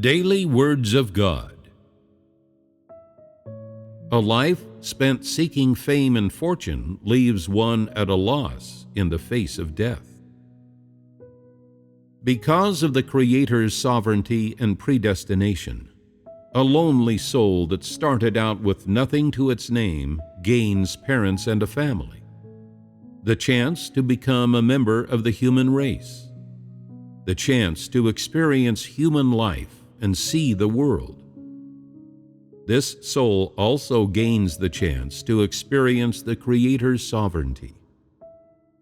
Daily Words of God. A life spent seeking fame and fortune leaves one at a loss in the face of death. Because of the Creator's sovereignty and predestination, a lonely soul that started out with nothing to its name gains parents and a family, the chance to become a member of the human race, the chance to experience human life and see the world. This soul also gains the chance to experience the Creator's sovereignty,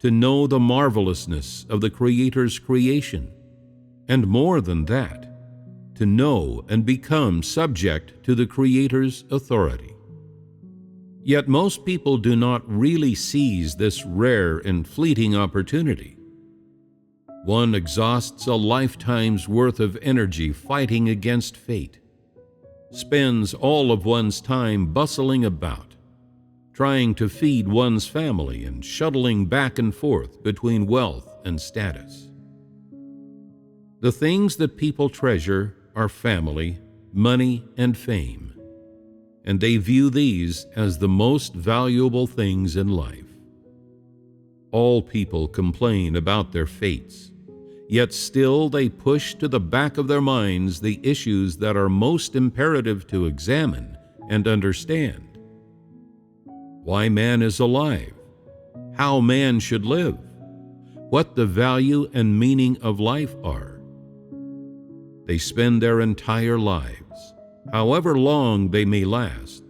to know the marvelousness of the Creator's creation, and more than that, to know and become subject to the Creator's authority. Yet most people do not really seize this rare and fleeting opportunity. One exhausts a lifetime's worth of energy fighting against fate, spends all of one's time bustling about, trying to feed one's family and shuttling back and forth between wealth and status. The things that people treasure are family, money, and fame, and they view these as the most valuable things in life. All people complain about their fates, yet still they push to the back of their minds the issues that are most imperative to examine and understand. Why man is alive, how man should live, what the value and meaning of life are. They spend their entire lives, however long they may last,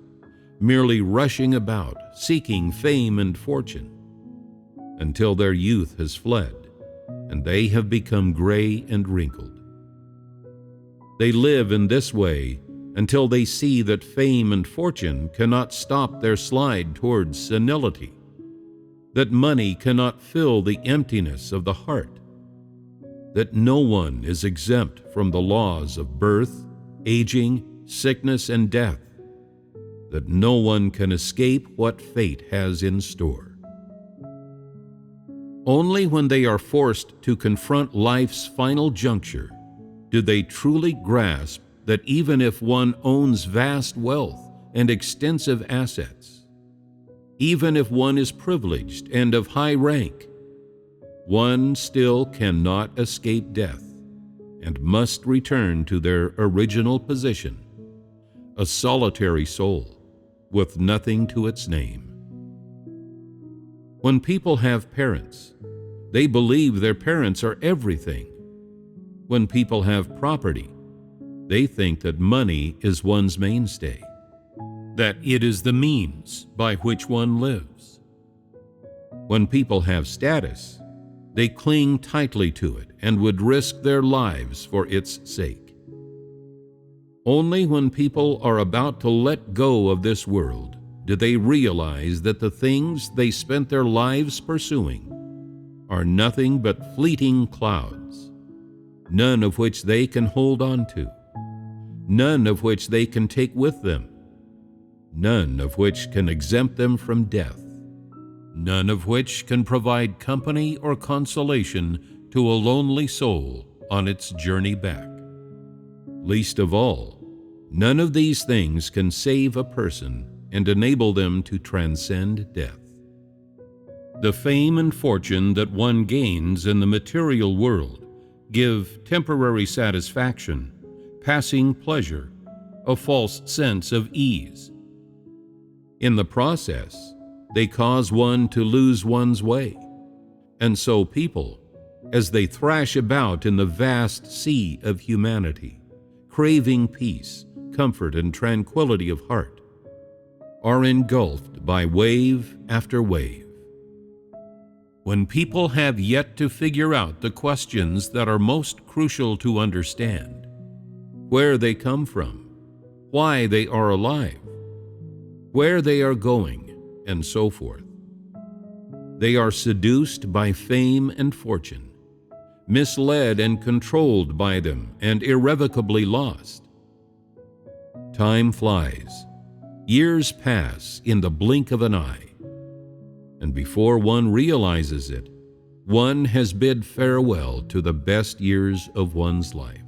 merely rushing about, seeking fame and fortune, until their youth has fled and they have become gray and wrinkled. They live in this way until they see that fame and fortune cannot stop their slide towards senility, that money cannot fill the emptiness of the heart, that no one is exempt from the laws of birth, aging, sickness, and death, that no one can escape what fate has in store. Only when they are forced to confront life's final juncture do they truly grasp that even if one owns vast wealth and extensive assets, even if one is privileged and of high rank, one still cannot escape death and must return to their original position, a solitary soul with nothing to its name. When people have parents, they believe their parents are everything. When people have property, they think that money is one's mainstay, that it is the means by which one lives. When people have status, they cling tightly to it and would risk their lives for its sake. Only when people are about to let go of this world do they realize that the things they spent their lives pursuing are nothing but fleeting clouds, none of which they can hold on to, none of which they can take with them, none of which can exempt them from death, none of which can provide company or consolation to a lonely soul on its journey back. Least of all, none of these things can save a person and enable them to transcend death. The fame and fortune that one gains in the material world give temporary satisfaction, passing pleasure, a false sense of ease. In the process, they cause one to lose one's way, and so people, as they thrash about in the vast sea of humanity, craving peace, comfort, and tranquility of heart, are engulfed by wave after wave. When people have yet to figure out the questions that are most crucial to understand, where they come from, why they are alive, where they are going, and so forth, they are seduced by fame and fortune, misled and controlled by them, and irrevocably lost. Time flies. Years pass in the blink of an eye, and before one realizes it, one has bid farewell to the best years of one's life.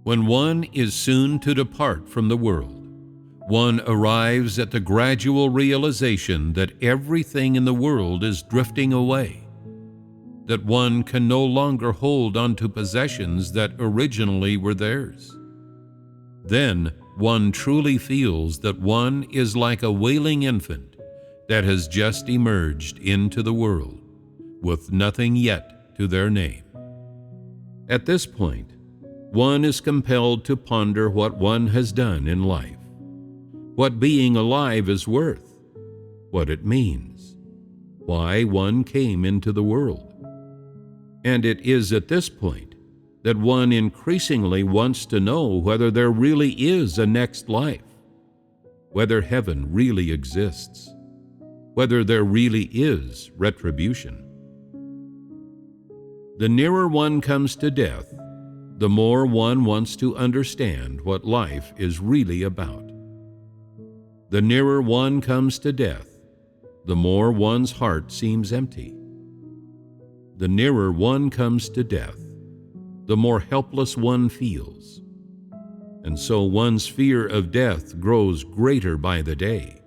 When one is soon to depart from the world, one arrives at the gradual realization that everything in the world is drifting away, that one can no longer hold onto possessions that originally were theirs. Then one truly feels that one is like a wailing infant that has just emerged into the world, with nothing yet to their name. At this point, one is compelled to ponder what one has done in life, what being alive is worth, what it means, why one came into the world. And it is at this point that one increasingly wants to know whether there really is a next life, whether heaven really exists, whether there really is retribution. The nearer one comes to death, the more one wants to understand what life is really about. The nearer one comes to death, the more one's heart seems empty. The nearer one comes to death, the more helpless one feels. And so one's fear of death grows greater by the day.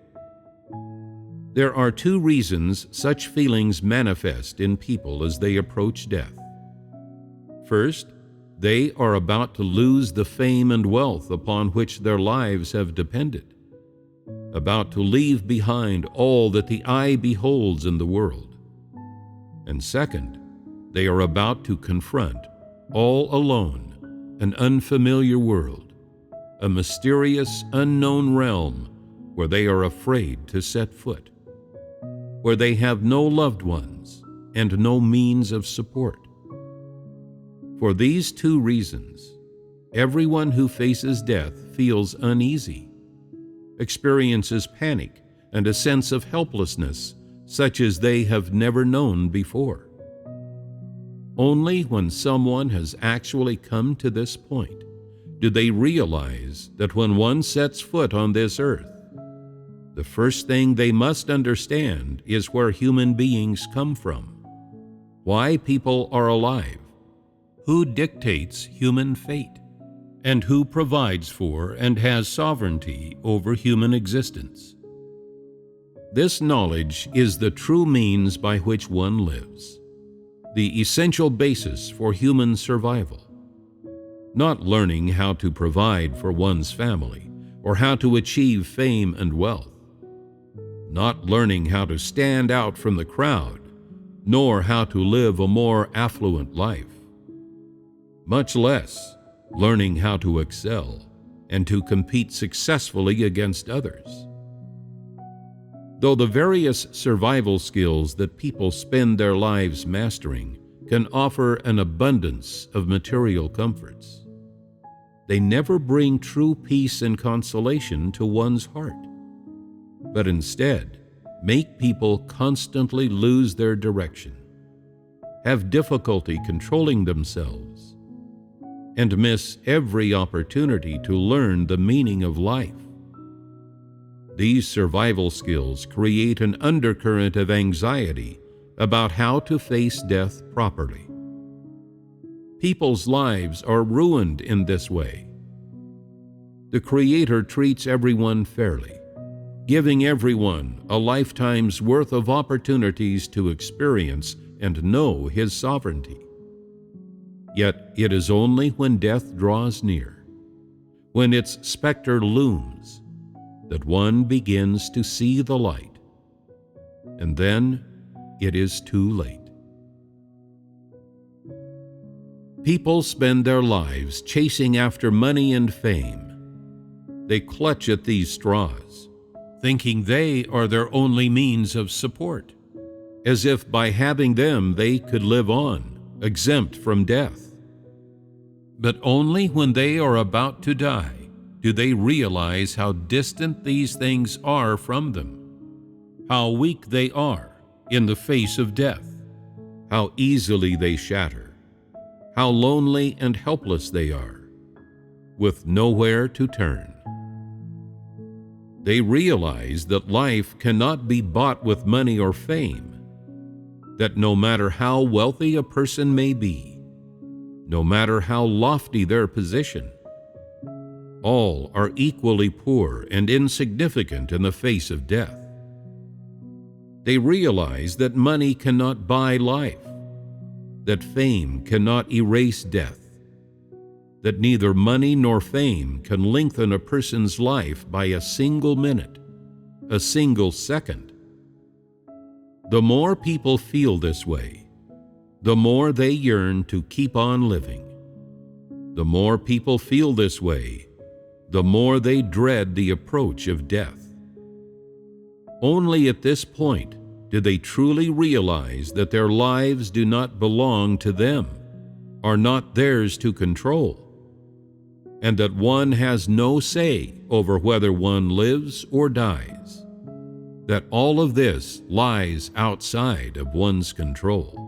There are two reasons such feelings manifest in people as they approach death. First, they are about to lose the fame and wealth upon which their lives have depended, about to leave behind all that the eye beholds in the world. And second, they are about to confront, all alone, an unfamiliar world, a mysterious, unknown realm where they are afraid to set foot, where they have no loved ones and no means of support. For these two reasons, everyone who faces death feels uneasy, experiences panic and a sense of helplessness such as they have never known before. Only when someone has actually come to this point do they realize that when one sets foot on this earth, the first thing they must understand is where human beings come from, why people are alive, who dictates human fate, and who provides for and has sovereignty over human existence. This knowledge is the true means by which one lives, the essential basis for human survival. Not learning how to provide for one's family or how to achieve fame and wealth. Not learning how to stand out from the crowd, nor how to live a more affluent life. Much less learning how to excel and to compete successfully against others. Though the various survival skills that people spend their lives mastering can offer an abundance of material comforts, they never bring true peace and consolation to one's heart, but instead make people constantly lose their direction, have difficulty controlling themselves, and miss every opportunity to learn the meaning of life. These survival skills create an undercurrent of anxiety about how to face death properly. People's lives are ruined in this way. The Creator treats everyone fairly, giving everyone a lifetime's worth of opportunities to experience and know His sovereignty. Yet it is only when death draws near, when its specter looms, that one begins to see the light, and then it is too late. People spend their lives chasing after money and fame. They clutch at these straws, thinking they are their only means of support, as if by having them they could live on, exempt from death. But only when they are about to die do they realize how distant these things are from them, how weak they are in the face of death, how easily they shatter, how lonely and helpless they are, with nowhere to turn. They realize that life cannot be bought with money or fame, that no matter how wealthy a person may be, no matter how lofty their position, All are equally poor and insignificant in the face of death. They realize that money cannot buy life, that fame cannot erase death, that neither money nor fame can lengthen a person's life by a single minute, a single second. The more people feel this way, the more they yearn to keep on living. The more people feel this way, the more they dread the approach of death. Only at this point do they truly realize that their lives do not belong to them, are not theirs to control, and that one has no say over whether one lives or dies, that all of this lies outside of one's control.